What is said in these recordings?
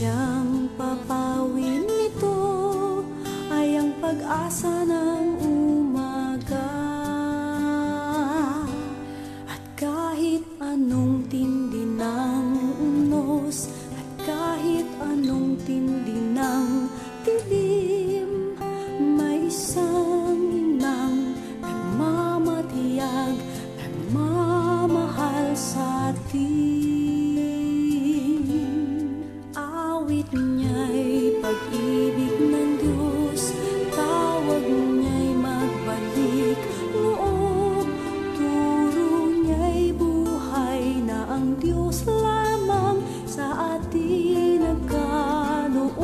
siyang papawin nito ay ang pag-asa ng umaga. At kahit anong tindi ng unos, at kahit anong tindi ng dilim, may isang inang nagmamatiyag, nagmamahal sa atin. Awit niya'y pag-ibig ng Diyos, tawag niya'y magbalik loob, turo niya'y buhay na ang Diyos lamang sa atin nagkaloob.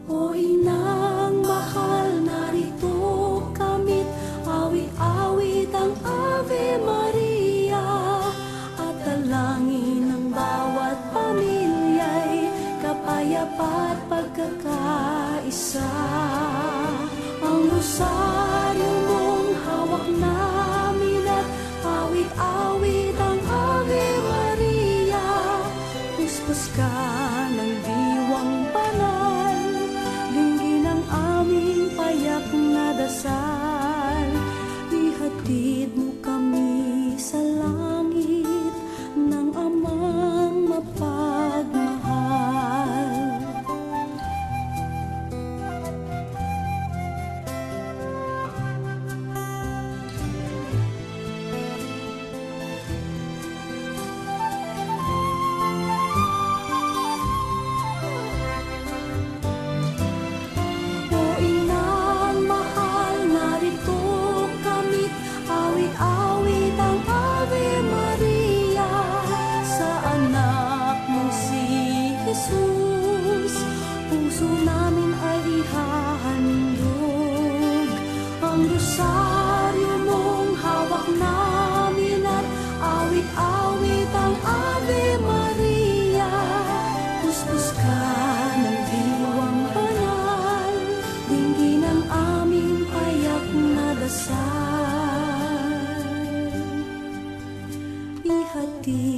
O inang mahal, narito kamit, awit-awit ang Ave Maria, at dalangin ng bawat pamilya'y kapayapa at pagkakaisa. Ang rosaryo mong hawak namin at awit-awit ang Ave Maria, puspos ka ng diwang banal, dinggin ang aming payak na dasal. Ihatid mo kami sa langit ng Amang mapagmahal. O inang mahal, narito kamit, awit-awit ang Ave Maria, sa anak mo si Jesus, puso namin ay ihahandog. Ang rosaryo mong hawak namin at awit-awit ang Ave Maria, puspos ka ng diwang banal, dinggin ang aming payak na dasal. Ihatid